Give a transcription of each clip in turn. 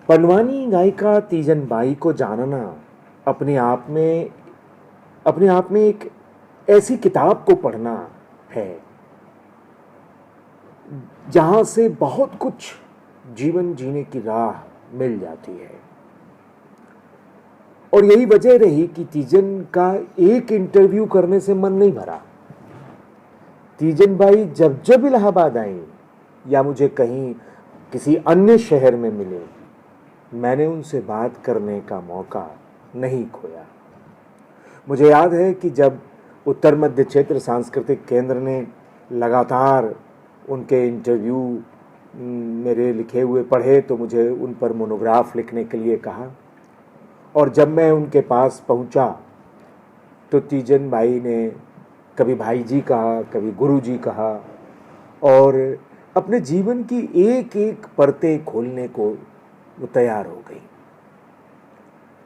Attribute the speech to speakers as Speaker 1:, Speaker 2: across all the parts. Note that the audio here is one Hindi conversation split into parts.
Speaker 1: पंडवानी गायिका तीजन बाई को जानना अपने आप में अपने आप में एक ऐसी किताब को पढ़ना है जहां से बहुत कुछ जीवन जीने की राह मिल जाती है। और यही वजह रही कि तीजन का एक इंटरव्यू करने से मन नहीं भरा। तीजन बाई जब जब इलाहाबाद आई या मुझे कहीं किसी अन्य शहर में मिले, मैंने उनसे बात करने का मौका नहीं खोया। मुझे याद है कि जब उत्तर मध्य क्षेत्र सांस्कृतिक केंद्र ने लगातार उनके इंटरव्यू मेरे लिखे हुए पढ़े तो मुझे उन पर मोनोग्राफ लिखने के लिए कहा। और जब मैं उनके पास पहुंचा तो तीजन बाई ने कभी भाई जी कहा, कभी गुरु जी कहा, और अपने जीवन की एक एक परतें खोलने को वो तैयार हो गई।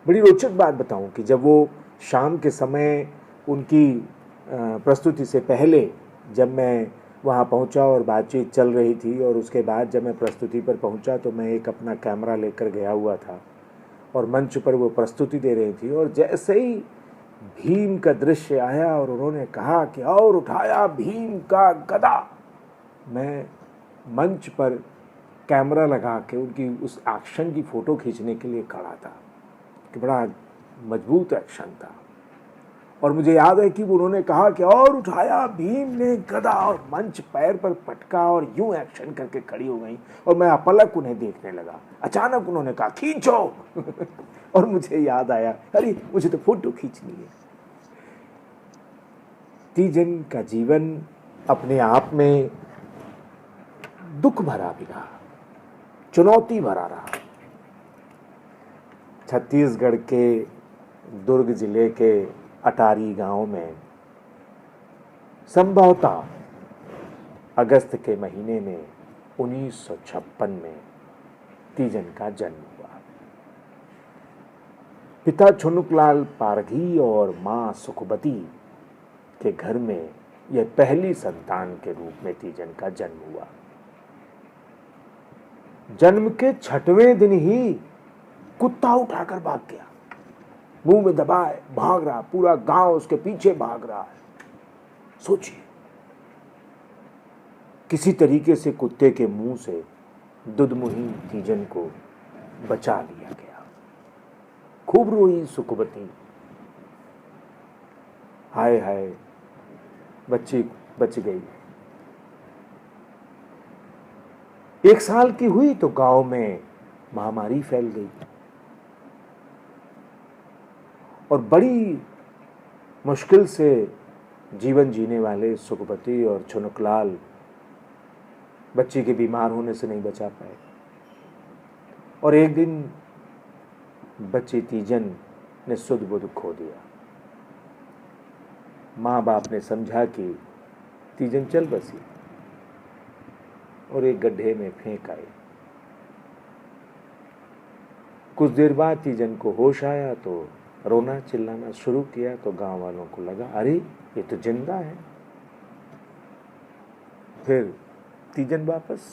Speaker 1: बड़ी रोचक बात बताऊं कि जब वो शाम के समय उनकी प्रस्तुति से पहले जब मैं वहाँ पहुँचा और बातचीत चल रही थी, और उसके बाद जब मैं प्रस्तुति पर पहुँचा तो मैं एक अपना कैमरा लेकर गया हुआ था और मंच पर वो प्रस्तुति दे रही थी। और जैसे ही भीम का दृश्य आया और उन्होंने कहा कि और उठाया भीम का गदा, मैं मंच पर कैमरा लगा के उनकी उस एक्शन की फ़ोटो खींचने के लिए खड़ा था कि बड़ा मजबूत एक्शन था। और मुझे याद है कि उन्होंने कहा कि और उठाया भीम ने गदा, और मंच पैर पर पटका और यूं एक्शन करके खड़ी हो गई और मैं अपलक उन्हें देखने लगा। अचानक उन्होंने कहा खींचो और मुझे याद आया, अरे मुझे तो फोटो खींचनी है। तीजन का जीवन अपने आप में दुख भरा भी रहा, चुनौती भरा रहा। छत्तीसगढ़ के दुर्ग जिले के अटारी गांव में संभवतः अगस्त के महीने में 1956 में तीजन का जन्म हुआ। पिता छुनुकलाल पारघी और मां सुखबती के घर में यह पहली संतान के रूप में तीजन का जन्म हुआ। जन्म के 6वें दिन ही कुत्ता उठाकर भाग गया, मुंह में दबाए भाग रहा, पूरा गांव उसके पीछे भाग रहा है। सोचिए, किसी तरीके से कुत्ते के मुंह से दुधमुही तीजन को बचा लिया गया। खूब रोई सुखबती, हाय हाय बच्ची बच गई। 1 साल की हुई तो गांव में महामारी फैल गई और बड़ी मुश्किल से जीवन जीने वाले सुखबती और छुनुकलाल बच्ची के बीमार होने से नहीं बचा पाए। और एक दिन बच्ची तीजन ने सुध बुध खो दिया। माँ बाप ने समझा कि तीजन चल बसी और एक गड्ढे में फेंक आई। कुछ देर बाद तीजन को होश आया तो रोना चिल्लाना शुरू किया तो गांव वालों को लगा अरे ये तो जिंदा है। फिर तीजन वापस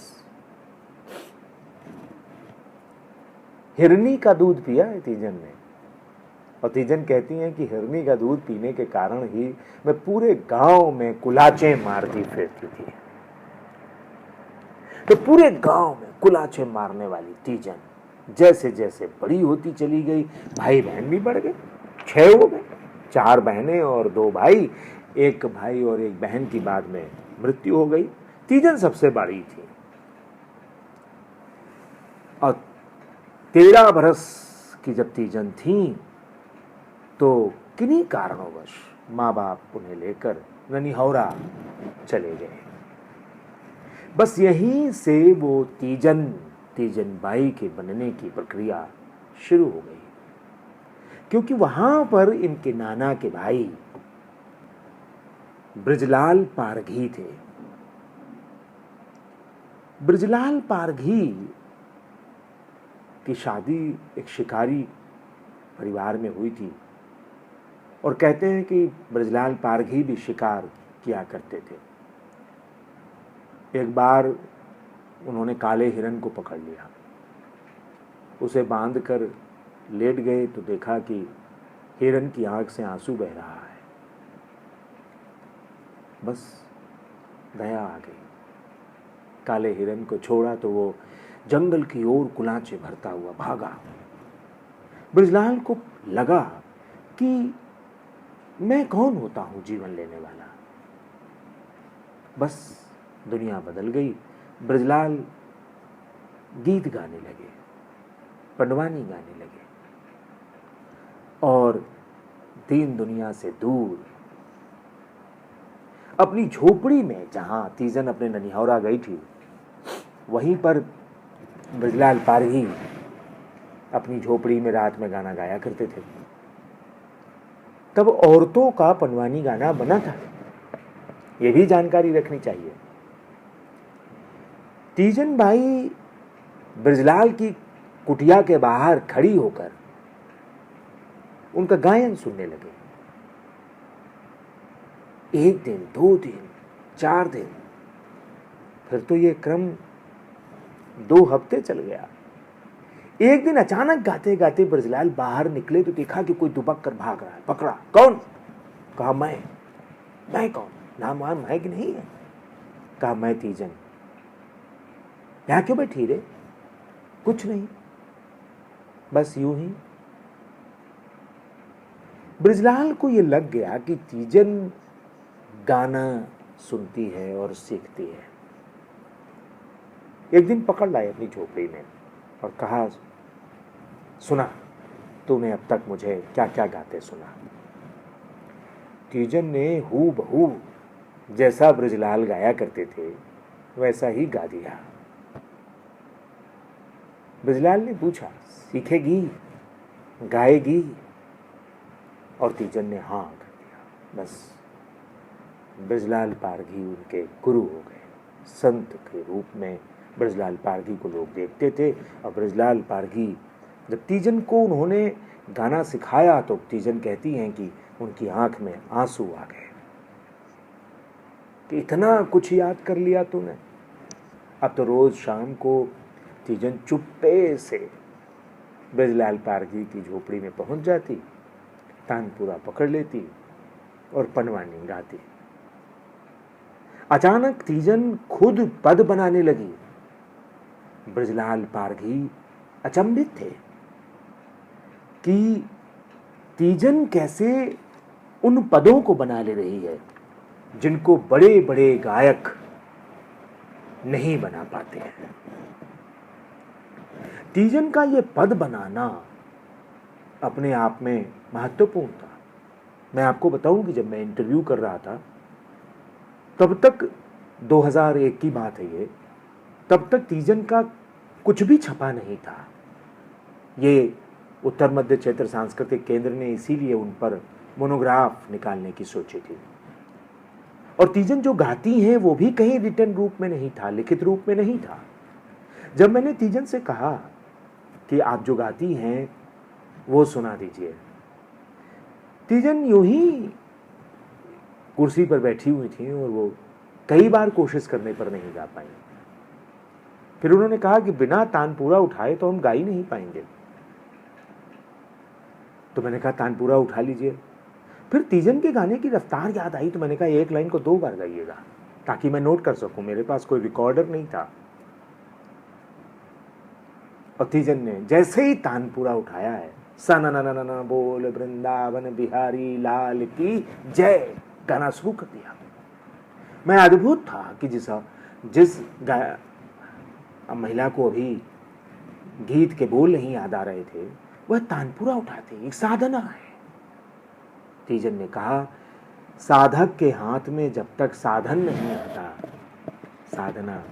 Speaker 1: हिरनी का दूध पिया है तीजन ने, और तीजन कहती हैं कि हिरनी का दूध पीने के कारण ही मैं पूरे गांव में कुलाचे मारती फिरती थी। तो पूरे गांव में कुलाचे मारने वाली तीजन जैसे जैसे बड़ी होती चली गई, भाई बहन भी बढ़ गए, 6 हो गए, 4 बहनें और 2 भाई। एक भाई और एक बहन की बाद में मृत्यु हो गई। तीजन सबसे बड़ी थी और 13 बरस की जब तीजन थी तो किन्हीं कारणोंवश माँ बाप उन्हें लेकर ननिहौरा चले गए। बस यहीं से वो तीजन बाई के बनने की प्रक्रिया शुरू हो गई, क्योंकि वहां पर इनके नाना के भाई ब्रजलाल पारघी थे। ब्रजलाल पारघी की शादी एक शिकारी परिवार में हुई थी और कहते हैं कि ब्रजलाल पारघी भी शिकार किया करते थे। एक बार उन्होंने काले हिरन को पकड़ लिया उसे बांध कर लेट गए तो देखा कि हिरन की आंख से आंसू बह रहा है। बस दया आ गई। काले हिरन को छोड़ा तो वो जंगल की ओर कुलांचे भरता हुआ भागा। ब्रजलाल को लगा कि मैं कौन होता हूं जीवन लेने वाला। बस दुनिया बदल गई। ब्रजलाल गीत गाने लगे, पंडवानी गाने लगे और दीन दुनिया से दूर अपनी झोपड़ी में, जहां तीजन अपने ननिहौरा गई थी, वहीं पर ब्रजलाल पारघी अपनी झोपड़ी में रात में गाना गाया करते थे। तब औरतों का पंडवानी गाना बना था, यह भी जानकारी रखनी चाहिए। तीजन बाई ब्रजलाल की कुटिया के बाहर खड़ी होकर उनका गायन सुनने लगे। 1 दिन, 2 दिन, 4 दिन, फिर तो ये क्रम 2 हफ्ते चल गया। एक दिन अचानक गाते गाते ब्रजलाल बाहर निकले तो देखा कि कोई दुबक कर भाग रहा है। पकड़ा, कौन? कहा मैं कौन? नाम वाम है कि नहीं है? कहा मैं तीजन। यहां क्यों बैठी रे? कुछ नहीं, बस यूं ही। ब्रजलाल को यह लग गया कि तीजन गाना सुनती है और सीखती है। एक दिन पकड़ लाए अपनी झोपड़ी में और कहा, सुना तूने अब तक मुझे क्या क्या गाते सुना। तीजन ने हू बहू जैसा ब्रजलाल गाया करते थे वैसा ही गा दिया। ब्रजलाल ने पूछा, सीखेगी, गाएगी? और तीजन ने हाँ कर दिया। बस ब्रजलाल पारघी उनके गुरु हो गए। संत के रूप में ब्रजलाल पारघी को लोग देखते थे। और ब्रजलाल पारघी, जब तीजन को उन्होंने गाना सिखाया तो तीजन कहती हैं कि उनकी आंख में आंसू आ गए कि इतना कुछ याद कर लिया तूने। अब तो रोज शाम को तीजन चुप्पे से ब्रजलाल पारघी की झोपड़ी में पहुंच जाती, तानपुरा पकड़ लेती और पंडवानी गाती। अचानक तीजन खुद पद बनाने लगी। ब्रजलाल पारघी अचंभित थे कि तीजन कैसे उन पदों को बना ले रही है जिनको बड़े बड़े गायक नहीं बना पाते हैं। तीजन का यह पद बनाना अपने आप में महत्वपूर्ण था। मैं आपको बताऊं कि जब मैं इंटरव्यू कर रहा था, तब तक 2001 की बात है ये, तब तक तीजन का कुछ भी छपा नहीं था। ये उत्तर मध्य क्षेत्र सांस्कृतिक केंद्र ने इसीलिए उन पर मोनोग्राफ निकालने की सोची थी। और तीजन जो गाती हैं वो भी कहीं रिटन रूप में नहीं था, लिखित रूप में नहीं था। जब मैंने तीजन से कहा कि आप जो गाती हैं वो सुना दीजिए, तीजन यूं ही कुर्सी पर बैठी हुई थी और वो कई बार कोशिश करने पर नहीं गा पाई। फिर उन्होंने कहा कि बिना तानपुरा उठाए तो हम गा ही नहीं पाएंगे। तो मैंने कहा तानपुरा उठा लीजिए। फिर तीजन के गाने की रफ्तार याद आई तो मैंने कहा एक लाइन को 2 बार गाइएगा ताकि मैं नोट कर सकूं। मेरे पास कोई रिकॉर्डर नहीं था। और तीजन ने जैसे ही तानपुरा उठाया है, सना ना ना ना बोल वृंदावन बिहारी लाल की जय, गाना शुरू कर दिया। मैं अद्भुत था कि जिस महिला को अभी गीत के बोल नहीं याद आ रहे थे वह तानपुरा उठाते, एक साधना है। तीजन ने कहा, साधक के हाथ में जब तक साधन नहीं आता साधना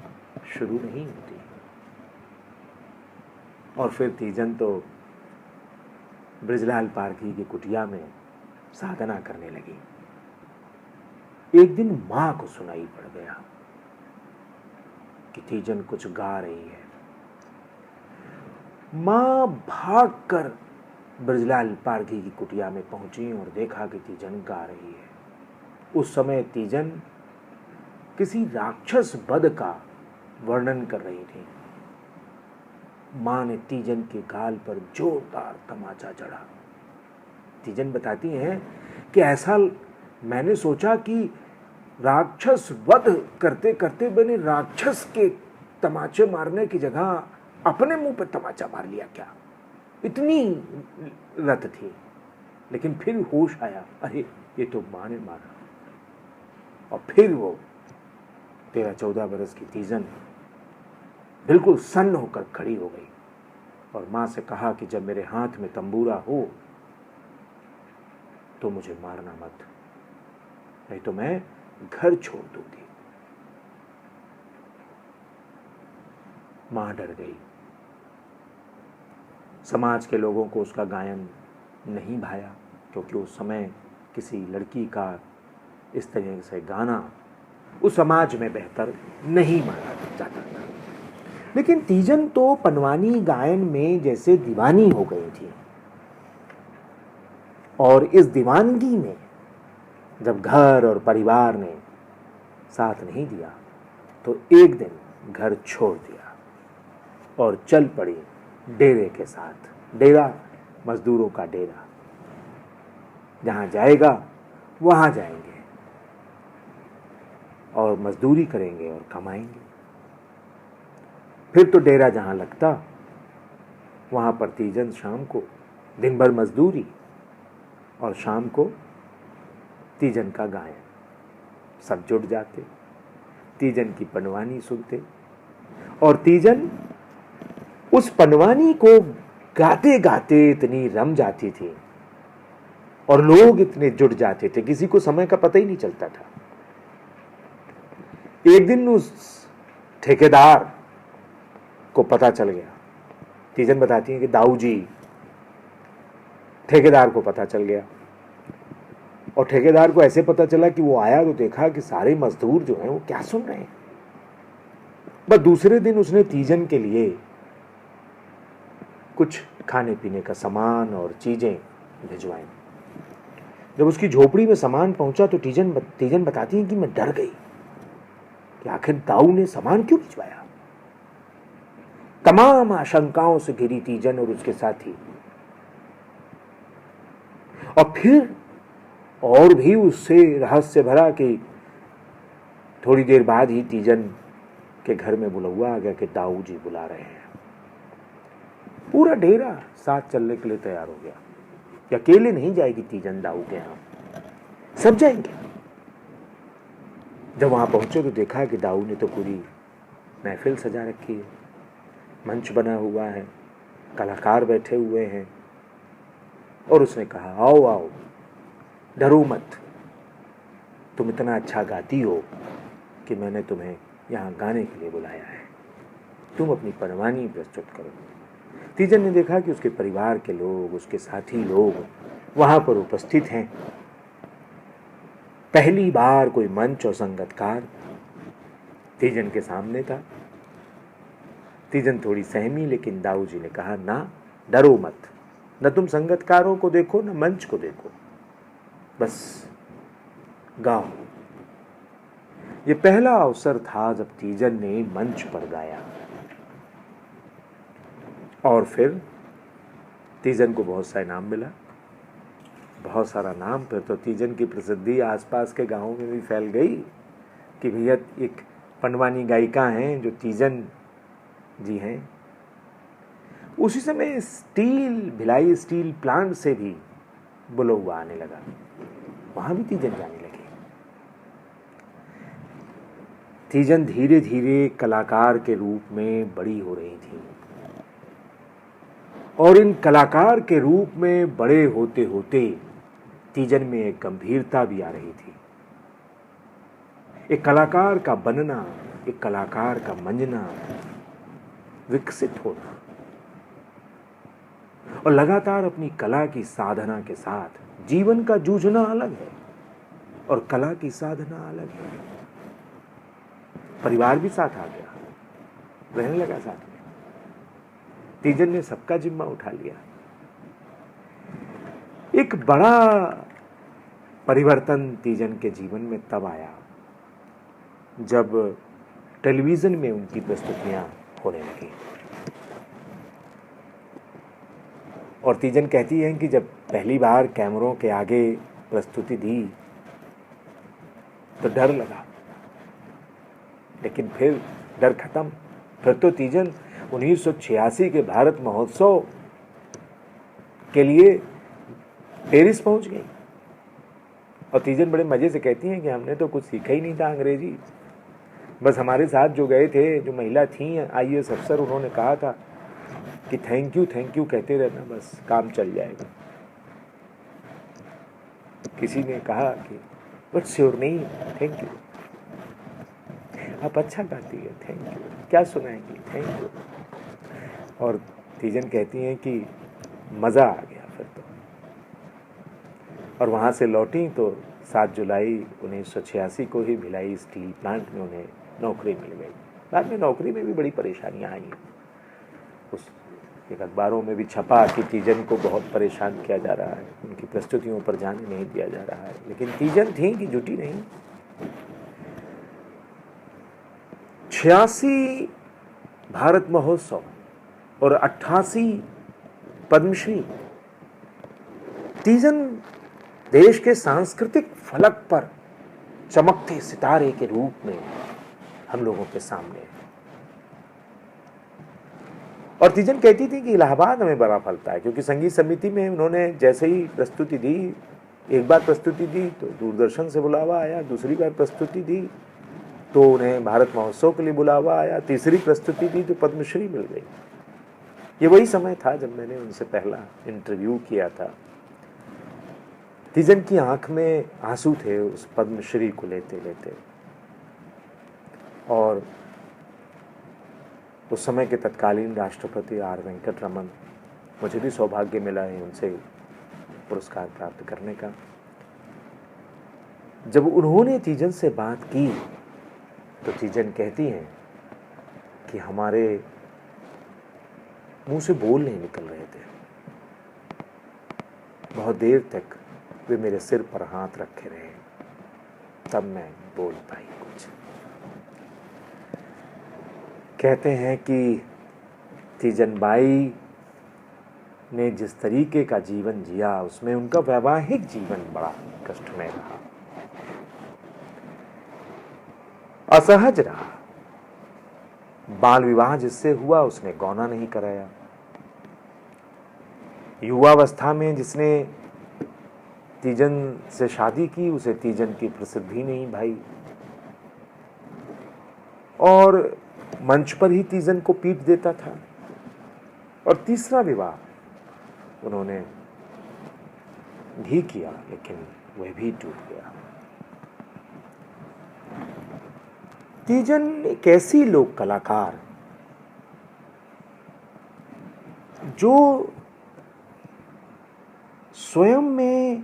Speaker 1: शुरू नहीं होती। और फिर तीजन तो ब्रजलाल पारघी की कुटिया में साधना करने लगी। एक दिन मां को सुनाई पड़ गया कि तीजन कुछ गा रही है। मां भागकर ब्रजलाल पारघी की कुटिया में पहुंची और देखा कि तीजन गा रही है। उस समय तीजन किसी राक्षस वध का वर्णन कर रही थी। माँ ने तीजन के गाल पर जोरदार तमाचा जड़ा। तीजन बताती हैं कि ऐसा मैंने सोचा कि राक्षस वध करते करते मैंने राक्षस के तमाचे मारने की जगह अपने मुंह पर तमाचा मार लिया क्या, इतनी लत थी। लेकिन फिर होश आया, अरे ये तो माँ ने मारा। और फिर वो 13-14 बरस की तीजन बिल्कुल सन्न होकर खड़ी हो गई और माँ से कहा कि जब मेरे हाथ में तंबूरा हो तो मुझे मारना मत, नहीं तो मैं घर छोड़ दूंगी। माँ डर गई। समाज के लोगों को उसका गायन नहीं भाया, क्योंकि उस समय किसी लड़की का इस तरह से गाना उस समाज में बेहतर नहीं माना जाता था। लेकिन तीजन तो पनवानी गायन में जैसे दीवानी हो गई थी, और इस दीवानगी में जब घर और परिवार ने साथ नहीं दिया तो एक दिन घर छोड़ दिया और चल पड़ी डेरे के साथ। डेरा मजदूरों का डेरा, जहां जाएगा वहां जाएंगे और मजदूरी करेंगे और कमाएंगे। फिर तो डेरा जहां लगता वहां पर तीजन शाम को दिन भर मजदूरी और शाम को तीजन का गायन। सब जुट जाते, तीजन की पनवानी सुनते, और तीजन उस पनवानी को गाते गाते इतनी रम जाती थी और लोग इतने जुट जाते थे, किसी को समय का पता ही नहीं चलता था। एक दिन उस ठेकेदार को पता चल गया। तीजन बताती है कि दाऊ जी, ठेकेदार को पता चल गया, और ठेकेदार को ऐसे पता चला कि वो आया तो देखा कि सारे मजदूर जो हैं वो क्या सुन रहे हैं। बस दूसरे दिन उसने तीजन के लिए कुछ खाने पीने का सामान और चीजें भिजवाई। जब उसकी झोपड़ी में सामान पहुंचा तो तीजन बताती है कि मैं डर गई कि आखिर दाऊ ने सामान क्यों भिजवाया। तमाम आशंकाओं से घिरी तीजन और उसके साथी, और फिर और भी उससे रहस्य भरा कि थोड़ी देर बाद ही तीजन के घर में बुलौआ आ गया कि दाऊ जी बुला रहे हैं। पूरा डेरा साथ चलने के लिए तैयार हो गया कि अकेले नहीं जाएगी तीजन दाऊ के यहां, सब जाएंगे। जब वहां पहुंचे तो देखा कि दाऊ ने तो पूरी महफिल सजा रखी है, मंच बना हुआ है, कलाकार बैठे हुए हैं, और उसने कहा आओ आओ, डरो मत, तुम इतना अच्छा गाती हो कि मैंने तुम्हें यहाँ गाने के लिए बुलाया है, तुम अपनी पनवानी प्रस्तुत करो। तीजन ने देखा कि उसके परिवार के लोग, उसके साथी लोग वहां पर उपस्थित हैं। पहली बार कोई मंच और संगीतकार तीजन के सामने था। तीजन थोड़ी सहमी, लेकिन दाऊ जी ने कहा ना, डरो मत, न तुम संगीतकारों को देखो न मंच को देखो, बस गाओ। ये पहला अवसर था जब तीजन ने मंच पर गाया, और फिर तीजन को बहुत सा इनाम मिला, बहुत सारा नाम। फिर तो तीजन की प्रसिद्धि आसपास के गांवों में भी फैल गई कि भैया एक पनवानी गायिका हैं जो तीजन जी हैं। उसी समय भिलाई स्टील प्लांट से भी बुलौआ आने लगा, वहां भी तीजन जाने लगी। तीजन धीरे धीरे कलाकार के रूप में बड़ी हो रही थी, और इन कलाकार के रूप में बड़े होते होते तीजन में एक गंभीरता भी आ रही थी। एक कलाकार का बनना, एक कलाकार का मंजना, विकसित होना, और लगातार अपनी कला की साधना के साथ जीवन का जूझना अलग है और कला की साधना अलग है। परिवार भी साथ आ गया, रहने लगा साथ में। तीजन ने सबका जिम्मा उठा लिया। एक बड़ा परिवर्तन तीजन के जीवन में तब आया जब टेलीविजन में उनकी प्रस्तुतियां होने लगी। और तीजन कहती हैं कि जब पहली बार कैमरों के आगे प्रस्तुति दी तो डर लगा, लेकिन फिर डर खत्म। फिर तो तीजन 1986 के भारत महोत्सव के लिए पेरिस पहुंच गई। और तीजन बड़े मजे से कहती हैं कि हमने तो कुछ सीखा ही नहीं था अंग्रेजी, बस हमारे साथ जो गए थे, जो महिला थी IAS अफसर, उन्होंने कहा था कि थैंक यू कहते रहना, बस काम चल जाएगा। किसी ने कहा कि what's your name, thank you, आप अच्छा गाती है, थैंक यू, क्या सुनाएंगी, थैंक यू। और तीजन कहती हैं कि मज़ा आ गया फिर तो। और वहाँ से लौटी तो 7 जुलाई 1986 को ही भिलाई स्टील प्लांट में उन्हें नौकरी मिल गई। बाद में नौकरी में भी बड़ी परेशानियाँ आई। उस एक अखबारों में भी छपा कि तीजन को बहुत परेशान किया जा रहा है, उनकी प्रस्तुतियों पर जाने नहीं दिया जा रहा है, लेकिन तीजन थी कि जुटी नहीं। 86 भारत महोत्सव और 88 पद्मश्री, तीजन देश के सांस्कृतिक फलक पर चमकते सितारे के रूप में हम लोगों के सामने है। और तीजन कहती थी कि इलाहाबाद हमें बड़ा फलता है, क्योंकि संगीत समिति में उन्होंने जैसे ही प्रस्तुति दी, एक बार प्रस्तुति दी तो दूरदर्शन से बुलावा आया, दूसरी बार प्रस्तुति दी तो उन्हें भारत महोत्सव के लिए बुलावा आया, तीसरी प्रस्तुति दी तो पद्मश्री मिल गई। ये वही समय था जब मैंने उनसे पहला इंटरव्यू किया था। तीजन की आंख में आंसू थे उस पद्मश्री को लेते लेते। और उस समय के तत्कालीन राष्ट्रपति R वेंकटरमन, मुझे भी सौभाग्य मिला है उनसे पुरस्कार प्राप्त करने का। जब उन्होंने तीजन से बात की तो तीजन कहती हैं कि हमारे मुंह से बोल नहीं निकल रहे थे। बहुत देर तक वे मेरे सिर पर हाथ रखे रहे, तब मैं बोल पाई कुछ। कहते हैं कि तीजन बाई ने जिस तरीके का जीवन जिया, उसमें उनका वैवाहिक जीवन बड़ा कष्टमय रहा, असहज रहा। बाल विवाह जिससे हुआ उसने गौना नहीं कराया। युवावस्था में जिसने तीजन से शादी की उसे तीजन की प्रसिद्धि नहीं भाई, और मंच पर ही तीजन को पीट देता था। और तीसरा विवाह उन्होंने भी किया, लेकिन वह भी टूट गया। तीजन एक ऐसी लोक कलाकार जो स्वयं में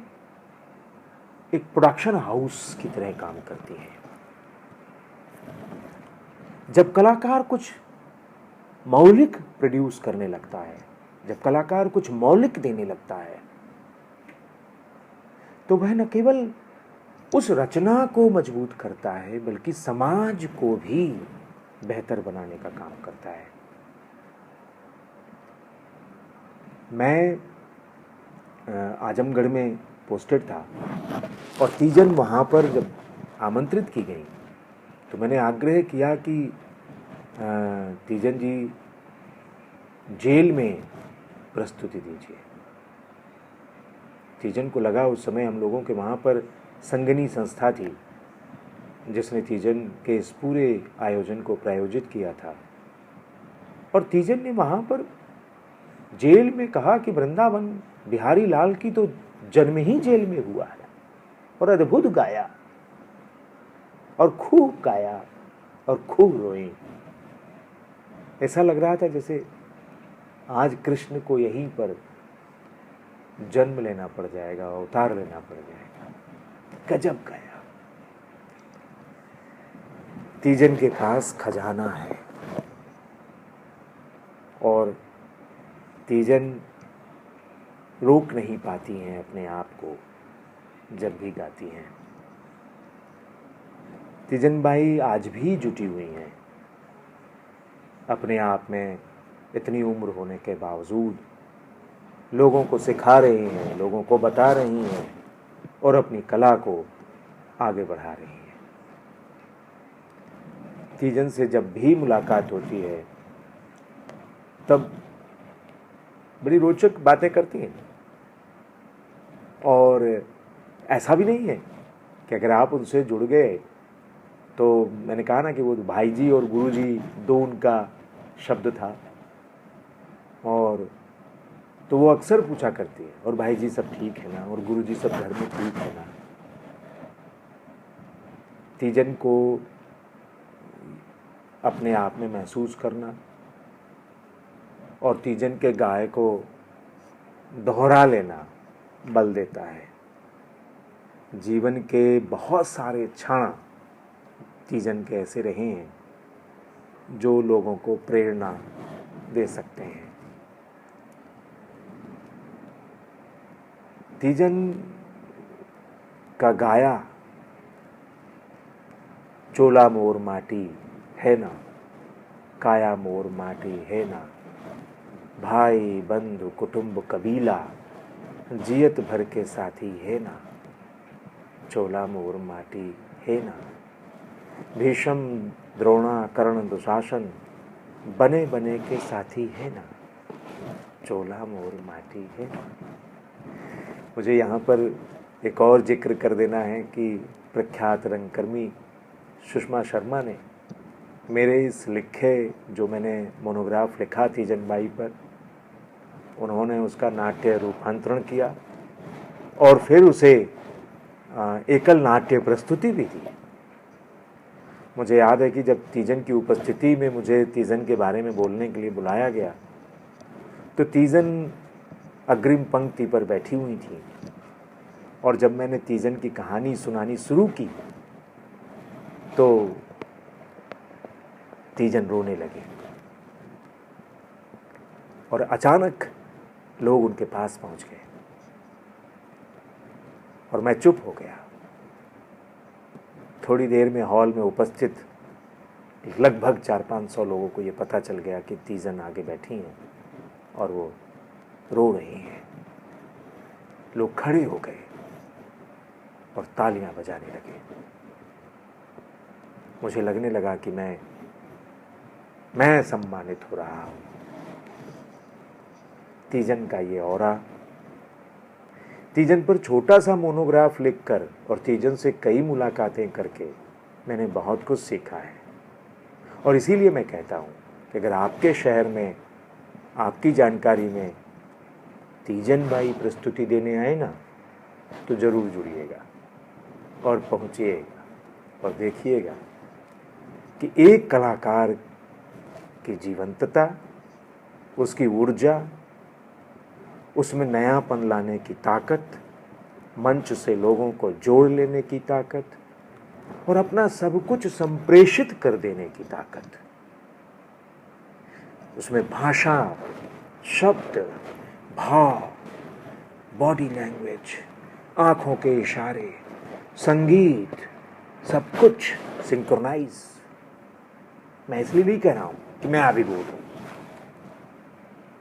Speaker 1: एक प्रोडक्शन हाउस की तरह काम करती है। जब कलाकार कुछ मौलिक प्रोड्यूस करने लगता है, जब कलाकार कुछ मौलिक देने लगता है, तो वह न केवल उस रचना को मजबूत करता है बल्कि समाज को भी बेहतर बनाने का काम करता है। मैं आजमगढ़ में पोस्टेड था और तीजन वहाँ पर जब आमंत्रित की गई तो मैंने आग्रह किया कि तीजन जी जेल में प्रस्तुति दीजिए। तीजन को लगा, उस समय हम लोगों के वहाँ पर संगनी संस्था थी जिसने तीजन के इस पूरे आयोजन को प्रायोजित किया था, और तीजन ने वहाँ पर जेल में कहा कि वृंदावन बिहारी लाल की तो जन्म ही जेल में हुआ है, और अद्भुत गाया और खूब गाया और खूब रोई। ऐसा लग रहा था जैसे आज कृष्ण को यहीं पर जन्म लेना पड़ जाएगा, अवतार लेना पड़ जाएगा। गजब गाया। तीजन के पास खजाना है, और तीजन रोक नहीं पाती हैं अपने आप को जब भी गाती हैं। तीजन बाई आज भी जुटी हुई हैं अपने आप में, इतनी उम्र होने के बावजूद। लोगों को सिखा रही हैं, लोगों को बता रही हैं और अपनी कला को आगे बढ़ा रही हैं। तीजन से जब भी मुलाकात होती है तब बड़ी रोचक बातें करती हैं, और ऐसा भी नहीं है कि अगर आप उनसे जुड़ गए तो, मैंने कहा ना कि वो भाई जी और गुरु जी दो उनका शब्द था, और तो वो अक्सर पूछा करती है, और भाई जी सब ठीक है ना, और गुरु जी सब घर में ठीक है ना। तीजन को अपने आप में महसूस करना और तीजन के गाय को दोहरा लेना बल देता है। जीवन के बहुत सारे क्षण तीजन के ऐसे रहे हैं जो लोगों को प्रेरणा दे सकते हैं। तीजन का गाया चोला मोर माटी है ना, काया मोर माटी है ना, भाई बंधु कुटुंब कबीला जियत भर के साथी है ना, चोला मोर माटी है ना, भीषम द्रोणा कर्ण दुशासन बने बने के साथी है ना, चोला मोर माटी है ना। मुझे यहाँ पर एक और जिक्र कर देना है कि प्रख्यात रंगकर्मी सुषमा शर्मा ने मेरे इस लिखे, जो मैंने मोनोग्राफ लिखा तीजन बाई पर, उन्होंने उसका नाट्य रूपांतरण किया और फिर उसे एकल नाट्य प्रस्तुति भी दी। मुझे याद है कि जब तीजन की उपस्थिति में मुझे तीजन के बारे में बोलने के लिए बुलाया गया तो तीजन अग्रिम पंक्ति पर बैठी हुई थी, और जब मैंने तीजन की कहानी सुनानी शुरू की तो तीजन रोने लगे, और अचानक लोग उनके पास पहुंच गए और मैं चुप हो गया। थोड़ी देर में हॉल में उपस्थित लगभग 400-500 लोगों को ये पता चल गया कि तीजन आगे बैठी हैं और वो रो रही हैं। लोग खड़े हो गए और तालियां बजाने लगे। मुझे लगने लगा कि मैं सम्मानित हो रहा हूं। तीजन का ये ऑरा, तीजन पर छोटा सा मोनोग्राफ लिखकर और तीजन से कई मुलाकातें करके मैंने बहुत कुछ सीखा है। और इसीलिए मैं कहता हूँ कि अगर आपके शहर में, आपकी जानकारी में तीजन बाई प्रस्तुति देने आए ना, तो ज़रूर जुड़िएगा और पहुँचिएगा और देखिएगा कि एक कलाकार की जीवंतता, उसकी ऊर्जा, उसमें नयापन लाने की ताकत, मंच से लोगों को जोड़ लेने की ताकत और अपना सब कुछ संप्रेषित कर देने की ताकत, उसमें भाषा, शब्द, भाव, बॉडी लैंग्वेज, आंखों के इशारे, संगीत, सब कुछ सिंक्रोनाइज। मैं इसलिए नहीं कह रहा हूं कि मैं अभी बोल रहा हूं,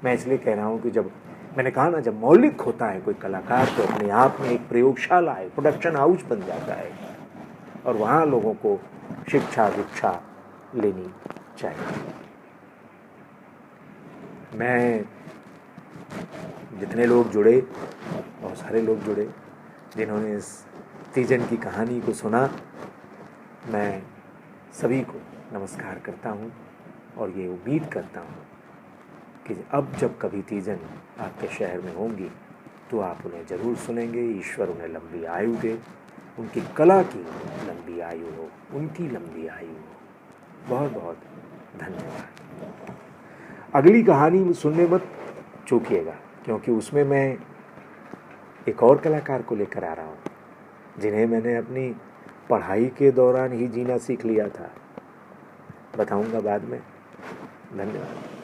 Speaker 1: मैं इसलिए कह रहा हूं कि जब मैंने कहा ना, जब मौलिक होता है कोई कलाकार तो अपने आप में एक प्रयोगशाला है, प्रोडक्शन हाउस बन जाता है, और वहाँ लोगों को शिक्षा दीक्षा लेनी चाहिए। मैं, जितने लोग जुड़े, बहुत सारे लोग जुड़े जिन्होंने इस तीजन की कहानी को सुना, मैं सभी को नमस्कार करता हूँ और ये उम्मीद करता हूँ कि अब जब कभी तीजन आपके शहर में होंगी तो आप उन्हें ज़रूर सुनेंगे। ईश्वर उन्हें लंबी आयु दे, उनकी कला की लंबी आयु हो, उनकी लंबी आयु हो। बहुत बहुत धन्यवाद। अगली कहानी सुनने मत चूकिएगा, क्योंकि उसमें मैं एक और कलाकार को लेकर आ रहा हूँ जिन्हें मैंने अपनी पढ़ाई के दौरान ही जीना सीख लिया था। बताऊँगा बाद में। धन्यवाद।